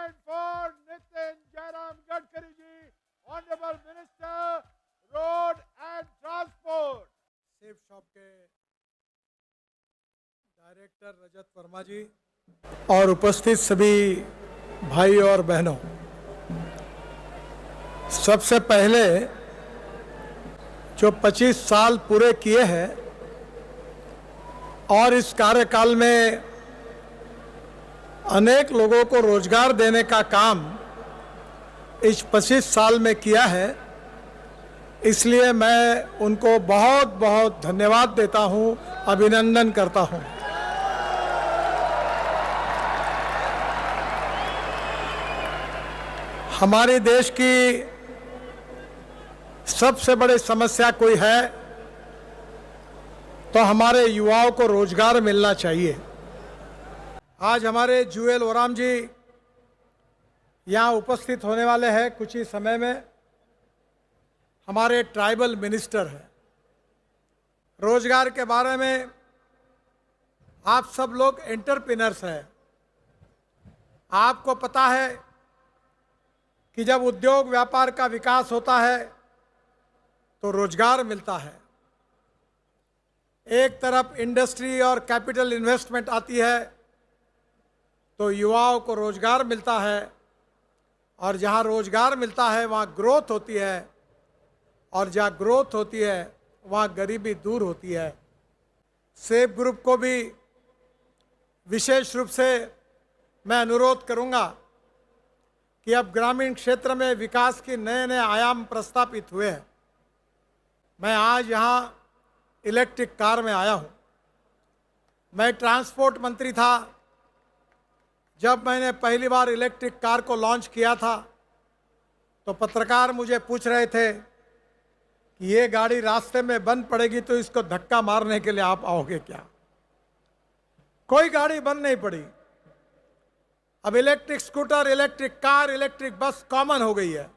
and for Nitin Jairam Gadkari ji, Honorable Minister, Road and Transport. Safe shop के director रजत वर्मा जी और उपस्थित सभी भाई और बहनों, सबसे पहले जो 25 साल पूरे किए हैं और इस कार्यकाल में अनेक लोगों को रोजगार देने का काम इस 25 साल में किया है, इसलिए मैं उनको बहुत बहुत धन्यवाद देता हूं, अभिनंदन करता हूं। हमारे देश की सबसे बड़ी समस्या कोई है तो हमारे युवाओं को रोजगार मिलना चाहिए। आज हमारे जुएल ओराम जी यहाँ उपस्थित होने वाले हैं। कुछ ही समय में हमारे ट्राइबल मिनिस्टर हैं। रोजगार के बारे में आप सब लोग एंटरप्रेन्योर्स हैं। आपको पता है कि जब उद्योग व्यापार का विकास होता है तो रोजगार मिलता है। एक तरफ इंडस्ट्री और कैपिटल इन्वेस्टमेंट आती है तो युवाओं को रोजगार मिलता है, और जहां रोजगार मिलता है वहां ग्रोथ होती है, और जहां ग्रोथ होती है वहां गरीबी दूर होती है। सेफ ग्रुप को भी विशेष रूप से मैं अनुरोध करूंगा कि अब ग्रामीण क्षेत्र में विकास के नए नए आयाम प्रस्तापित हुए हैं। मैं आज यहाँ इलेक्ट्रिक कार में आया हूँ। मैं ट्रांसपोर्ट मंत्री था जब मैंने पहली बार इलेक्ट्रिक कार को लॉन्च किया था, तो पत्रकार मुझे पूछ रहे थे कि ये गाड़ी रास्ते में बंद पड़ेगी तो इसको धक्का मारने के लिए आप आओगे क्या? कोई गाड़ी बंद नहीं पड़ी। अब electric scooter, electric car, electric bus common हो गई है।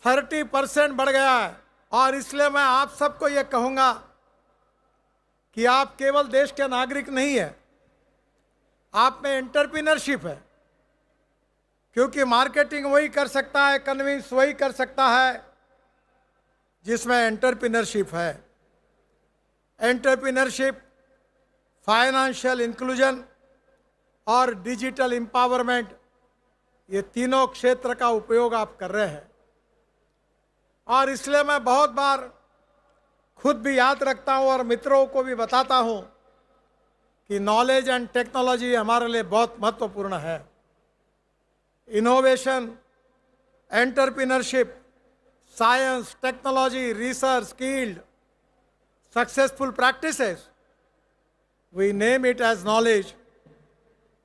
30% बढ़ गया है। और इसलिए मैं आप सबको ये कहूंगा कि आप केवल देश के नागरिक नहीं है, आप में एंटरप्रेन्योरशिप है। क्योंकि मार्केटिंग वही कर सकता है, कन्विंस वही कर सकता है जिसमें एंटरप्रेन्योरशिप है। एंटरप्रेन्योरशिप, फाइनेंशियल इंक्लूजन और डिजिटल एम्पावरमेंट, ये तीनों क्षेत्र का उपयोग आप कर रहे हैं। और इसलिए मैं बहुत बार खुद भी याद रखता हूं और मित्रों को भी बताता हूं कि नॉलेज एंड टेक्नोलॉजी हमारे लिए बहुत महत्वपूर्ण है। Innovation, entrepreneurship, science, technology, research, skilled, successful practices, we name it as knowledge,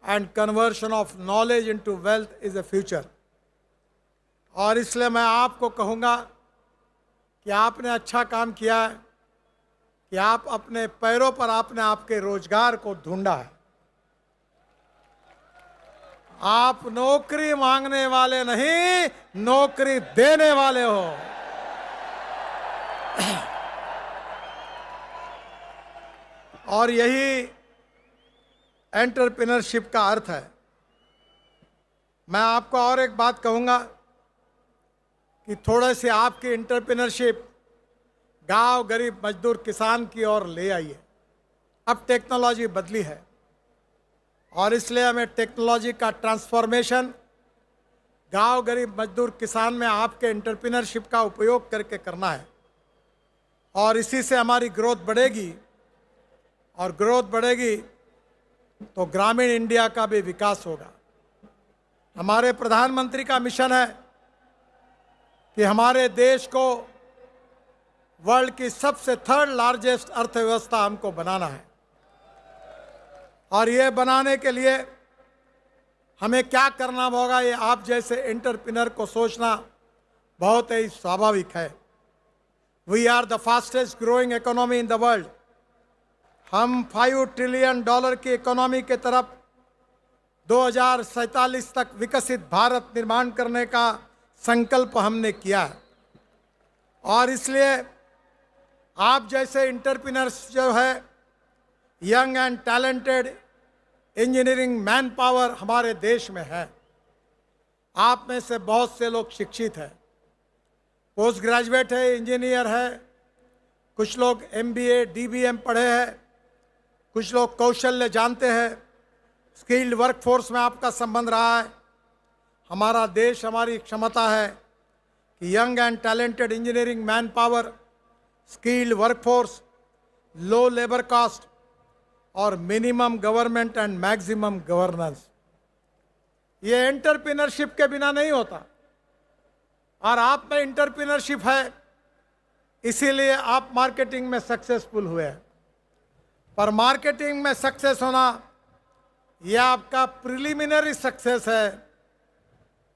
and conversion of knowledge into wealth is a future. और इसलिए मैं आपको कहूँगा कि आपने अच्छा काम किया है कि आप अपने पैरों पर आपने आपके रोजगार को ढूंढा है। आप नौकरी मांगने वाले नहीं, नौकरी देने वाले हो। और यही एंटरप्रेन्योरशिप का अर्थ है। मैं आपको और एक बात कहूंगा कि थोड़े से आपकी एंटरप्रेन्योरशिप गांव, गरीब, मजदूर, किसान की ओर ले आइए। अब टेक्नोलॉजी बदली है और इसलिए हमें टेक्नोलॉजी का ट्रांसफॉर्मेशन गांव, गरीब, मजदूर, किसान में आपके एंटरप्रेन्योरशिप का उपयोग करके करना है। और इसी से हमारी ग्रोथ बढ़ेगी, और ग्रोथ बढ़ेगी तो ग्रामीण इंडिया का भी विकास होगा। हमारे प्रधानमंत्री का मिशन है कि हमारे देश को वर्ल्ड की सबसे थर्ड लार्जेस्ट अर्थव्यवस्था हमको बनाना है। और ये बनाने के लिए हमें क्या करना होगा, ये आप जैसे एंटरप्रेन्योर को सोचना बहुत ही स्वाभाविक है। We are the fastest growing economy in the world. हम $5 ट्रिलियन की इकोनॉमी के तरफ 2047 तक विकसित भारत निर्माण करने का संकल्प हमने किया है। और इसलिए आप जैसे एंटरप्रेन्योर्स जो है, young and talented engineering man power हमारे देश में है। आप में से बहुत से लोग शिक्षित हैं, पोस्ट ग्रेजुएट है, इंजीनियर है, कुछ लोग MBA DBM पढ़े हैं, कुछ लोग कौशल्य जानते हैं, स्किल्ड वर्कफोर्स में आपका संबंध रहा है। हमारा देश, हमारी क्षमता है कि young and talented engineering man power, skilled workforce, low labour cost और minimum government and maximum governance, ये एंटरप्रेन्योरशिप के बिना नहीं होता। और आप में एंटरप्रेन्योरशिप है, इसीलिए आप मार्केटिंग में सक्सेसफुल हुए हैं। पर मार्केटिंग में सक्सेस होना यह आपका प्रिलिमिनरी सक्सेस है।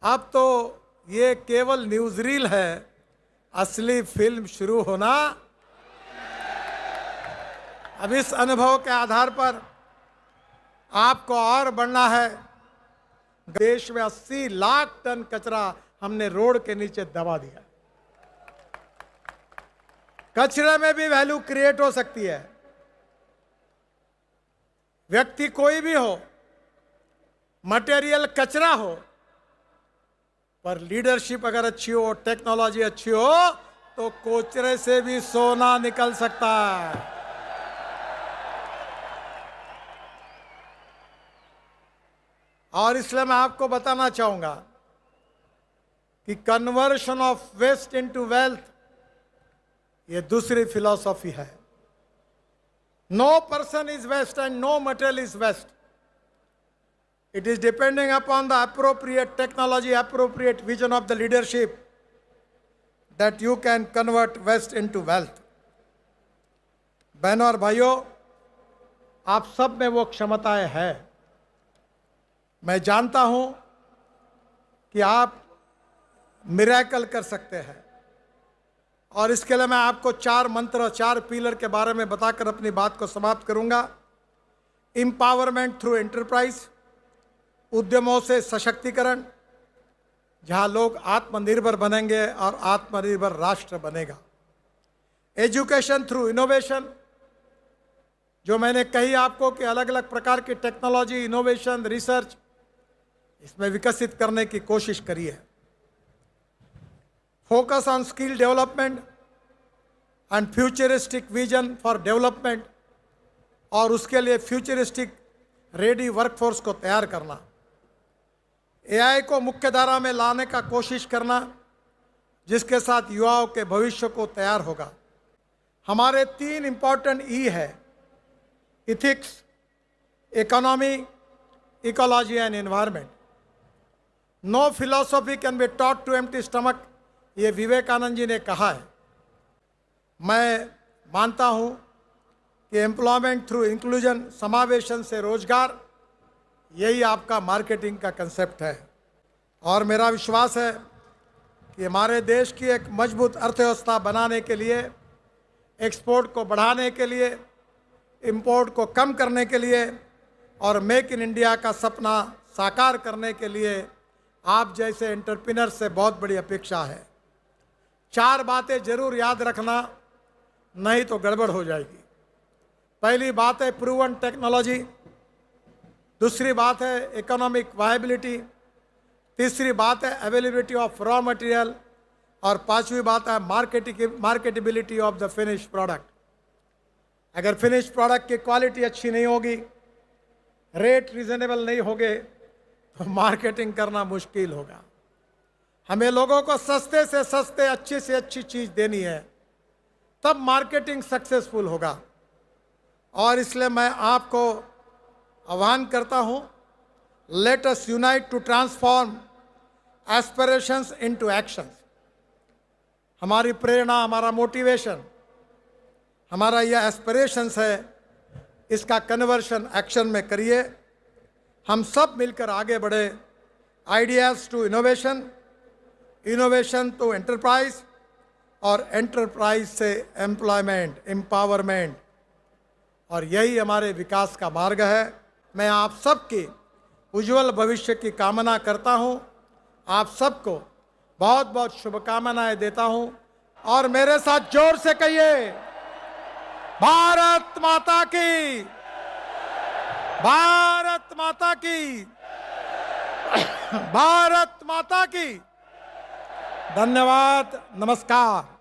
अब तो ये केवल न्यूज रील है, असली फिल्म शुरू होना। अब इस अनुभव के आधार पर आपको और बढ़ना है। देश में 80 लाख टन कचरा हमने रोड के नीचे दबा दिया। कचरे में भी वैल्यू क्रिएट हो सकती है। व्यक्ति कोई भी हो, मटेरियल कचरा हो, पर लीडरशिप अगर अच्छी हो, टेक्नोलॉजी अच्छी हो, तो कोचरे से भी सोना निकल सकता है। और इसलिए मैं आपको बताना चाहूंगा कि conversion of waste into wealth, ये दूसरी फिलॉसफी है। No person is waste and no material is waste. It is depending upon the appropriate technology, appropriate vision of the leadership that you can convert waste into wealth. बहनों और भाइयों, आप सब में वो क्षमताएं हैं। मैं जानता हूं कि आप मिरेकल कर सकते हैं, और इसके लिए मैं आपको 4 मंत्र, 4 पिलर के बारे में बताकर अपनी बात को समाप्त करूंगा। एम्पावरमेंट थ्रू एंटरप्राइज, उद्यमों से सशक्तिकरण, जहां लोग आत्मनिर्भर बनेंगे और आत्मनिर्भर राष्ट्र बनेगा। एजुकेशन थ्रू इनोवेशन, जो मैंने कही आपको कि अलग अलग प्रकार की टेक्नोलॉजी, इनोवेशन, रिसर्च इसमें विकसित करने की कोशिश करी है। Focus on skill development and futuristic vision for development, और उसके लिए फ्यूचरिस्टिक रेडी वर्कफोर्स को तैयार करना। AI को मुख्य धारा में लाने का कोशिश करना, जिसके साथ युवाओं के भविष्य को तैयार होगा। हमारे 3 इंपॉर्टेंट E है: ethics, economy, ecology and environment. No philosophy can be taught to empty stomach, ये विवेकानंद जी ने कहा है। मैं मानता हूं कि एम्प्लॉयमेंट थ्रू इंक्लूजन, समावेशन से रोजगार, यही आपका मार्केटिंग का कंसेप्ट है। और मेरा विश्वास है कि हमारे देश की एक मजबूत अर्थव्यवस्था बनाने के लिए, एक्सपोर्ट को बढ़ाने के लिए, इंपोर्ट को कम करने के लिए और मेक इन इंडिया का सपना साकार करने के लिए आप जैसे एंटरप्रेन्योर से बहुत बड़ी अपेक्षा है। 4 बातें जरूर याद रखना, नहीं तो गड़बड़ हो जाएगी। पहली बात है प्रूवन टेक्नोलॉजी, दूसरी बात है इकोनॉमिक वायबिलिटी, तीसरी बात है अवेलेबिलिटी ऑफ रॉ मटेरियल, और 5वीं बात है marketability of the finish product. अगर फिनिश प्रोडक्ट की क्वालिटी अच्छी नहीं होगी, रेट रीजनेबल नहीं होंगे, तो मार्केटिंग करना मुश्किल होगा। हमें लोगों को सस्ते से सस्ते, अच्छी से अच्छी चीज़ देनी है, तब मार्केटिंग सक्सेसफुल होगा। और इसलिए मैं आपको आह्वान करता हूं, let us unite to transform aspirations into actions. हमारी प्रेरणा, हमारा मोटिवेशन, हमारा यह एस्पिरेशंस है, इसका कन्वर्शन एक्शन में करिए। हम सब मिलकर आगे बढ़े। Ideas to innovation, innovation to enterprise, और एंटरप्राइज से एम्प्लॉयमेंट, एम्पावरमेंट, और यही हमारे विकास का मार्ग है। मैं आप सबके उज्जवल भविष्य की कामना करता हूं। आप सबको बहुत बहुत शुभकामनाएं देता हूं, और मेरे साथ जोर से कहिए, भारत माता की, भारत माता की। भारत माता की। धन्यवाद, नमस्कार।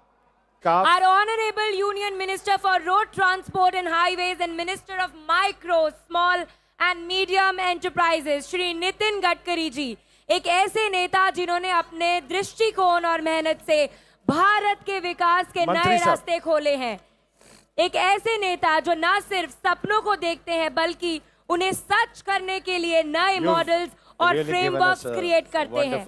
Our Honorable Union Minister for Road Transport and Highways and Minister of Micro, Small and Medium Enterprises, Shri Nitin Gadkari ji, एक ऐसे नेता जिन्होंने अपने दृष्टिकोण और मेहनत से भारत के विकास के नए रास्ते खोले हैं। एक ऐसे नेता जो न सिर्फ सपनों को देखते हैं बल्कि उन्हें सच करने के लिए नए मॉडल्स और फ्रेमवर्क्स क्रिएट करते हैं।